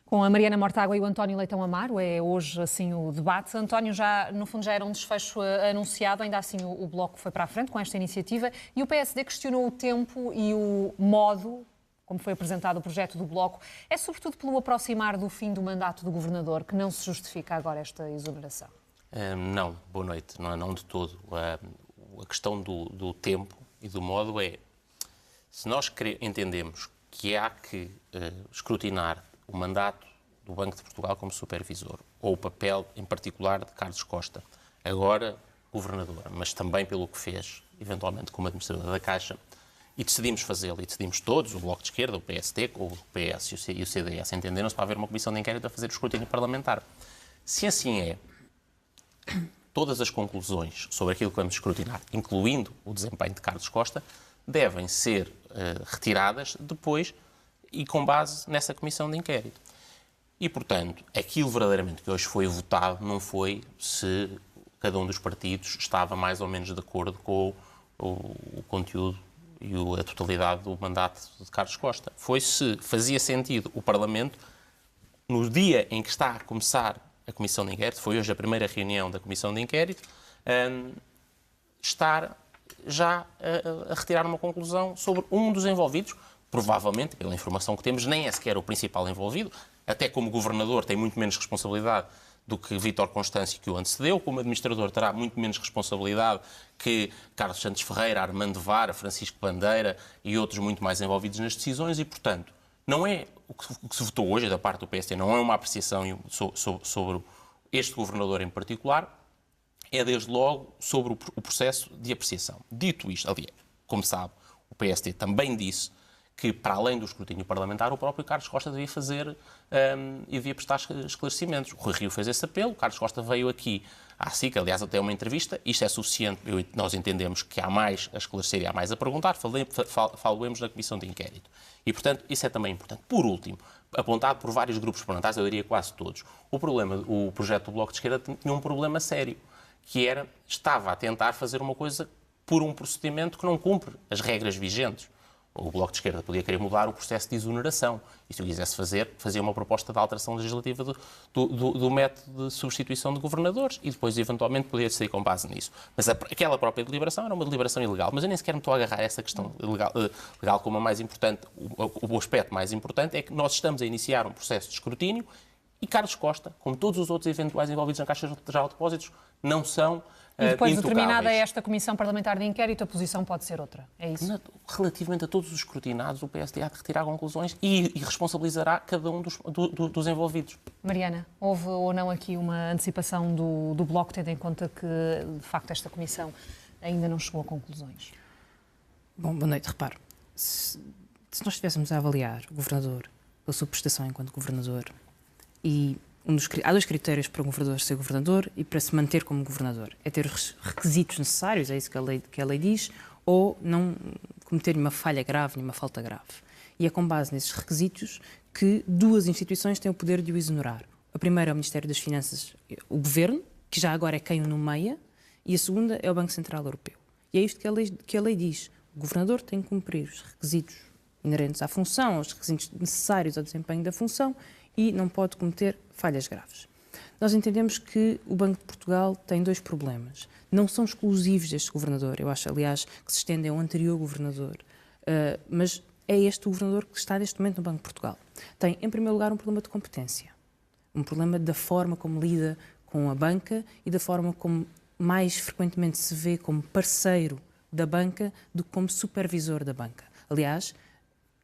Com a Mariana Mortágua e o António Leitão Amaro, é hoje assim o debate. António, no fundo já era um desfecho anunciado, ainda assim o Bloco foi para a frente com esta iniciativa e o PSD questionou o tempo e o modo como foi apresentado o projeto do Bloco. É sobretudo pelo aproximar do fim do mandato do Governador que não se justifica agora esta exoneração? Não, boa noite, não de todo. A questão do tempo e do modo é, se nós entendemos que há que escrutinar o mandato do Banco de Portugal como supervisor, ou o papel, em particular, de Carlos Costa, agora governador, mas também pelo que fez, eventualmente, como administrador da Caixa, e decidimos fazê-lo, e decidimos todos, o Bloco de Esquerda, o PSD, o PS e o CDS, entenderam-se para haver uma comissão de inquérito a fazer o escrutínio parlamentar. Se assim é, todas as conclusões sobre aquilo que vamos escrutinar, incluindo o desempenho de Carlos Costa, devem ser retiradas depois e com base nessa comissão de inquérito. E, portanto, aquilo verdadeiramente que hoje foi votado não foi se cada um dos partidos estava mais ou menos de acordo com o conteúdo e a totalidade do mandato de Carlos Costa. Foi se fazia sentido o Parlamento, no dia em que está a começar a comissão de inquérito, foi hoje a primeira reunião da comissão de inquérito, estar já a retirar uma conclusão sobre um dos envolvidos. Provavelmente, pela informação que temos, nem é sequer o principal envolvido, até como governador tem muito menos responsabilidade do que Vítor Constâncio, que o antecedeu, como administrador terá muito menos responsabilidade que Carlos Santos Ferreira, Armando Vara, Francisco Bandeira e outros muito mais envolvidos nas decisões e, portanto, não é o que se votou hoje da parte do PSD, não é uma apreciação sobre este governador em particular, é desde logo sobre o processo de apreciação. Dito isto, aliás, como sabe, o PSD também disse que, para além do escrutínio parlamentar, o próprio Carlos Costa devia fazer e devia prestar esclarecimentos. O Rui Rio fez esse apelo, o Carlos Costa veio aqui à SIC, aliás, até uma entrevista. Isto é suficiente, nós entendemos que há mais a esclarecer e há mais a perguntar, falemos na comissão de inquérito. E, portanto, isso é também importante. Por último, apontado por vários grupos parlamentares, eu diria quase todos, o projeto do Bloco de Esquerda tinha um problema sério, que estava a tentar fazer uma coisa por um procedimento que não cumpre as regras vigentes. O Bloco de Esquerda podia querer mudar o processo de exoneração. E se o quisesse fazer, fazia uma proposta de alteração legislativa do método de substituição de governadores e depois, eventualmente, podia decidir com base nisso. Mas aquela própria deliberação era uma deliberação ilegal. Mas eu nem sequer me estou a agarrar a essa questão legal como a mais importante. O aspecto mais importante é que nós estamos a iniciar um processo de escrutínio e Carlos Costa, como todos os outros eventuais envolvidos na Caixa Geral de Depósitos, não são e depois de intocáveis. terminada esta comissão parlamentar de inquérito, a posição pode ser outra, é isso? Relativamente a todos os escrutinados, o PSD há de retirar conclusões e responsabilizará cada um dos envolvidos. Mariana, houve ou não aqui uma antecipação do Bloco, tendo em conta que, de facto, esta comissão ainda não chegou a conclusões? Bom, boa noite. Repare, se nós estivéssemos a avaliar o governador pela sua prestação enquanto governador e há dois critérios para um governador ser governador e para se manter como governador. É ter os requisitos necessários, é isso que a lei diz, ou não cometer nenhuma falha grave, nenhuma falta grave. E é com base nesses requisitos que duas instituições têm o poder de o exonerar. A primeira é o Ministério das Finanças, o Governo, que já agora é quem o nomeia, e a segunda é o Banco Central Europeu. E é isto que a lei diz. O governador tem que cumprir os requisitos inerentes à função, os requisitos necessários ao desempenho da função e não pode cometer falhas graves. Nós entendemos que o Banco de Portugal tem dois problemas. Não são exclusivos deste governador, eu acho, aliás, que se estendem ao anterior governador, mas é este o governador que está neste momento no Banco de Portugal. Tem, em primeiro lugar, um problema de competência, um problema da forma como lida com a banca e da forma como mais frequentemente se vê como parceiro da banca do que como supervisor da banca. Aliás,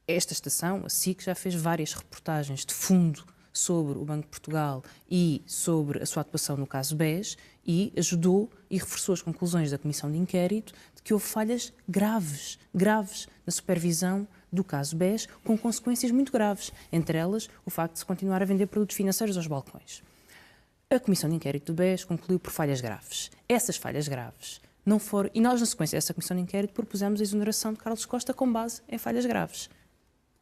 esta estação, a SIC, já fez várias reportagens de fundo sobre o Banco de Portugal e sobre a sua atuação no caso BES e ajudou e reforçou as conclusões da Comissão de Inquérito de que houve falhas graves na supervisão do caso BES, com consequências muito graves, entre elas o facto de se continuar a vender produtos financeiros aos balcões. A Comissão de Inquérito do BES concluiu por falhas graves. Essas falhas graves não foram... E nós, na sequência dessa Comissão de Inquérito, propusemos a exoneração de Carlos Costa com base em falhas graves.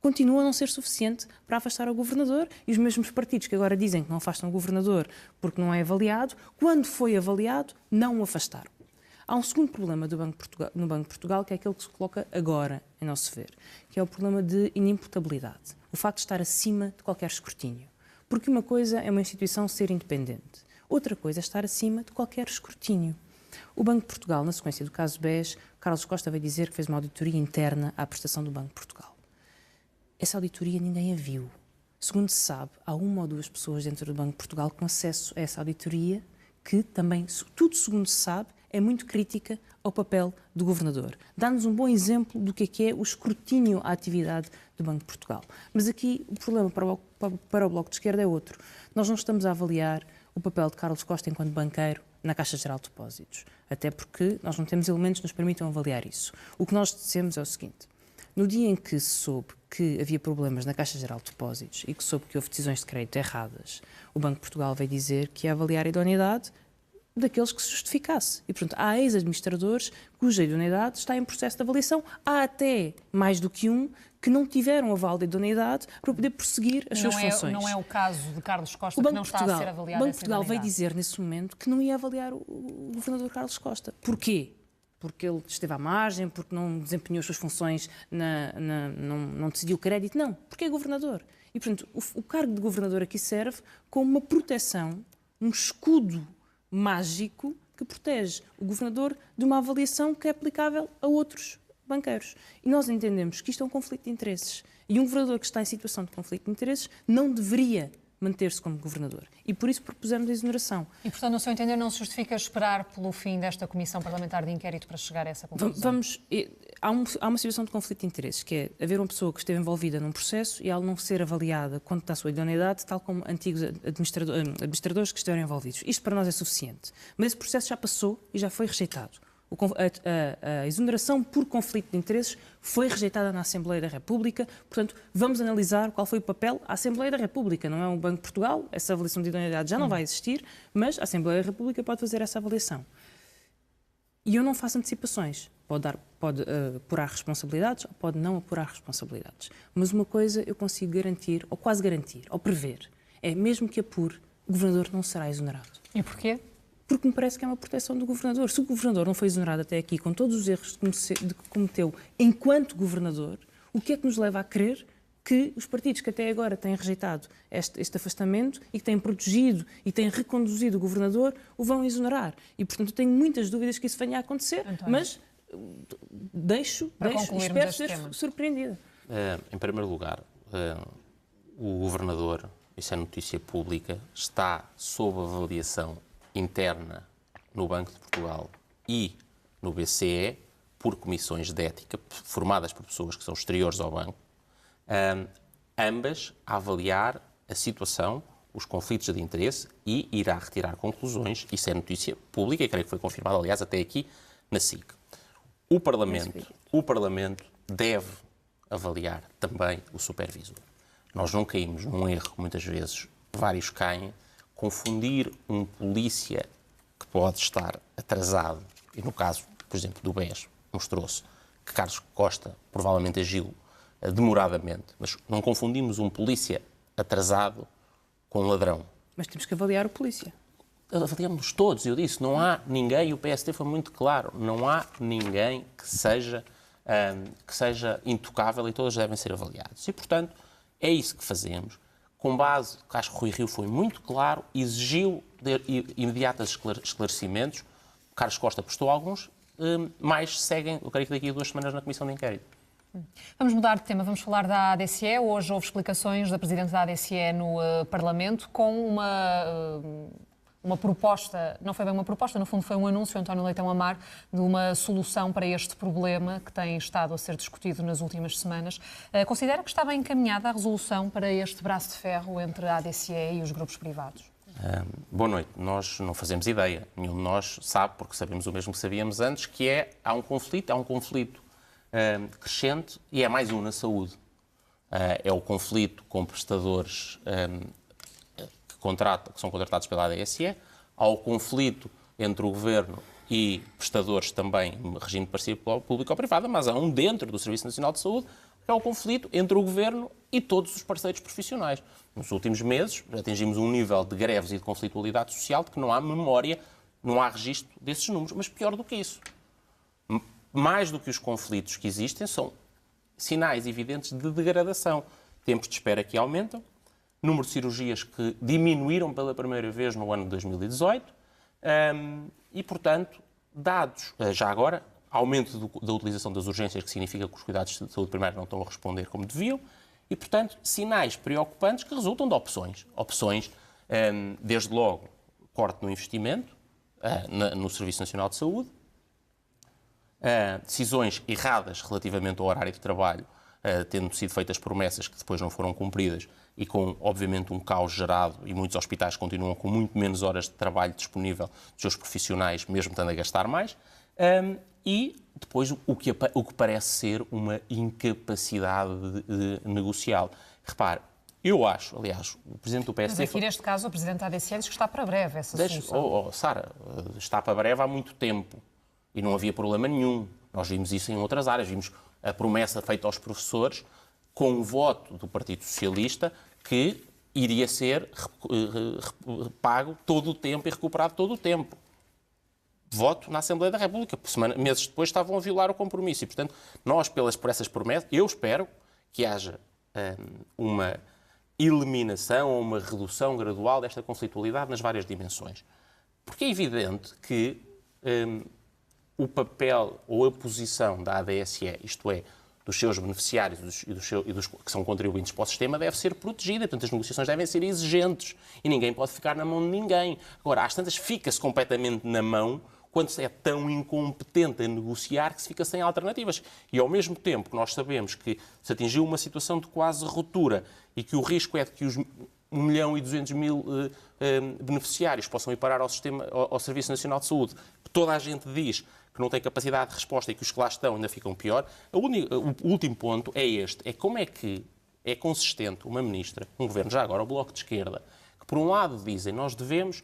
Continua a não ser suficiente para afastar o governador e os mesmos partidos que agora dizem que não afastam o governador porque não é avaliado, quando foi avaliado, não o afastaram. Há um segundo problema no Banco de Portugal, que é aquele que se coloca agora, em nosso ver, que é o problema de inimputabilidade. O facto de estar acima de qualquer escrutínio. Porque uma coisa é uma instituição ser independente, outra coisa é estar acima de qualquer escrutínio. O Banco de Portugal, na sequência do caso BES, Carlos Costa veio dizer que fez uma auditoria interna à prestação do Banco de Portugal. Essa auditoria ninguém a viu. Segundo se sabe, há uma ou duas pessoas dentro do Banco de Portugal com acesso a essa auditoria que também, tudo segundo se sabe, é muito crítica ao papel do Governador. Dá-nos um bom exemplo do que é o escrutínio à atividade do Banco de Portugal. Mas aqui o problema para o Bloco de Esquerda é outro. Nós não estamos a avaliar o papel de Carlos Costa enquanto banqueiro na Caixa Geral de Depósitos, até porque nós não temos elementos que nos permitam avaliar isso. O que nós dissemos é o seguinte: no dia em que se soube que havia problemas na Caixa Geral de Depósitos e que soube que houve decisões de crédito erradas, o Banco de Portugal veio dizer que ia avaliar a idoneidade daqueles que se justificasse. E, portanto, há ex-administradores cuja idoneidade está em processo de avaliação. Há até mais do que um que não tiveram aval de idoneidade para poder prosseguir as suas funções. Não é o caso de Carlos Costa, que não está a ser avaliado. O Banco de Portugal veio dizer, nesse momento, que não ia avaliar o Governador Carlos Costa. Porquê? Porque ele esteve à margem, porque não desempenhou as suas funções, não decidiu o crédito. Não, porque é Governador. E, portanto, o cargo de Governador aqui serve como uma proteção, um escudo mágico que protege o Governador de uma avaliação que é aplicável a outros banqueiros. E nós entendemos que isto é um conflito de interesses. E um Governador que está em situação de conflito de interesses não deveria manter-se como Governador. E por isso propusemos a exoneração. E, portanto, no seu entender, não se justifica esperar pelo fim desta Comissão Parlamentar de Inquérito para chegar a essa conclusão? Há uma situação de conflito de interesses, que é haver uma pessoa que esteve envolvida num processo e ela não ser avaliada quanto à sua idoneidade, tal como antigos administradores que estiveram envolvidos. Isto para nós é suficiente. Mas esse processo já passou e já foi rejeitado. A exoneração por conflito de interesses foi rejeitada na Assembleia da República, portanto, vamos analisar qual foi o papel da Assembleia da República, não é o Banco de Portugal, essa avaliação de idoneidade já não vai existir, mas a Assembleia da República pode fazer essa avaliação. E eu não faço antecipações, pode apurar responsabilidades ou pode não apurar responsabilidades, mas uma coisa eu consigo garantir, ou quase garantir, ou prever, é mesmo que apure, o Governador não será exonerado. E porquê? Porque me parece que é uma proteção do Governador. Se o Governador não foi exonerado até aqui com todos os erros que cometeu enquanto Governador, o que é que nos leva a crer que os partidos que até agora têm rejeitado este afastamento e que têm protegido e têm reconduzido o Governador o vão exonerar? E, portanto, tenho muitas dúvidas que isso venha a acontecer, António, mas espero ser surpreendida. Em primeiro lugar, o Governador, isso é notícia pública, está sob avaliação interna no Banco de Portugal e no BCE por comissões de ética formadas por pessoas que são exteriores ao banco, ambas a avaliar a situação, os conflitos de interesse e irá retirar conclusões. Isso é notícia pública e creio que foi confirmado, aliás, até aqui na SIC. O Parlamento deve avaliar também o supervisor. Nós não caímos num erro que muitas vezes vários caem, confundir um polícia que pode estar atrasado, e no caso, por exemplo, do BES, mostrou-se que Carlos Costa provavelmente agiu demoradamente, mas não confundimos um polícia atrasado com um ladrão. Mas temos que avaliar o polícia. Avaliamos todos, eu disse, não há ninguém, e o PSD foi muito claro, não há ninguém que seja intocável e todos devem ser avaliados. E, portanto, é isso que fazemos. Com base, acho que Rui Rio foi muito claro, exigiu imediatos esclarecimentos. Carlos Costa prestou alguns, mais seguem, eu creio que daqui a 2 semanas na Comissão de Inquérito. Vamos mudar de tema, vamos falar da ADSE. Hoje houve explicações da Presidente da ADSE no Parlamento com uma proposta, não foi bem uma proposta, no fundo foi um anúncio, António Leitão Amar, de uma solução para este problema que tem estado a ser discutido nas últimas semanas. Considera que está bem encaminhada a resolução para este braço de ferro entre a ADSE e os grupos privados? Boa noite. Nós não fazemos ideia. Nenhum de nós sabe, porque sabemos o mesmo que sabíamos antes, que há um conflito crescente e é mais um na saúde. É o conflito com prestadores que são contratados pela ADSE, há o conflito entre o Governo e prestadores também em regime de parceria público ou privada, mas há um dentro do Serviço Nacional de Saúde, que é o conflito entre o Governo e todos os parceiros profissionais. Nos últimos meses atingimos um nível de greves e de conflitualidade social de que não há memória, não há registro desses números. Mas pior do que isso, mais do que os conflitos que existem, são sinais evidentes de degradação. Tempos de espera que aumentam, número de cirurgias que diminuíram pela primeira vez no ano de 2018 e, portanto, dados já agora, aumento da utilização das urgências, que significa que os cuidados de saúde primária não estão a responder como deviam, e, portanto, sinais preocupantes que resultam de opções. Opções, desde logo, corte no investimento no Serviço Nacional de Saúde, decisões erradas relativamente ao horário de trabalho, tendo sido feitas promessas que depois não foram cumpridas e com, obviamente, um caos gerado, e muitos hospitais continuam com muito menos horas de trabalho disponível dos seus profissionais, mesmo estando a gastar mais, e depois o que parece ser uma incapacidade de negociá-lo. Repare, eu acho, aliás, o Presidente do PSD... Mas aqui, neste caso, o Presidente da ADSE diz que está para breve essa solução. Sara, está para breve há muito tempo e não havia problema nenhum. Nós vimos isso em outras áreas, vimos a promessa feita aos professores com o voto do Partido Socialista que iria ser pago todo o tempo e recuperado todo o tempo. Voto na Assembleia da República. Meses depois estavam a violar o compromisso. E, portanto, nós, por essas promessas, eu espero que haja uma eliminação ou uma redução gradual desta conflitualidade nas várias dimensões. Porque é evidente que o papel ou a posição da ADSE, isto é, dos seus beneficiários e dos que são contribuintes para o sistema, deve ser protegida. Portanto, as negociações devem ser exigentes e ninguém pode ficar na mão de ninguém. Agora, às tantas, fica-se completamente na mão quando se é tão incompetente a negociar que se fica sem alternativas. E, ao mesmo tempo que nós sabemos que se atingiu uma situação de quase ruptura e que o risco é de que os 1.200.000 beneficiários possam ir parar ao Serviço Nacional de Saúde, que toda a gente diz que não tem capacidade de resposta e que os que lá estão ainda ficam pior, o último ponto é este. É como é que é consistente uma ministra, um governo, já agora o Bloco de Esquerda, que por um lado dizem nós devemos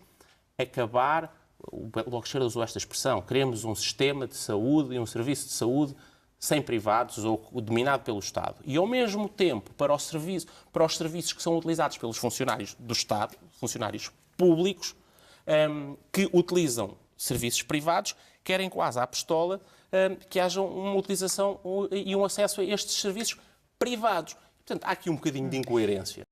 acabar, o Bloco de Esquerda usou esta expressão, queremos um sistema de saúde e um serviço de saúde sem privados ou dominado pelo Estado. E, ao mesmo tempo, para os serviços que são utilizados pelos funcionários do Estado, funcionários públicos, que utilizam serviços privados, querem quase à pistola que haja uma utilização e um acesso a estes serviços privados. Portanto, há aqui um bocadinho de incoerência.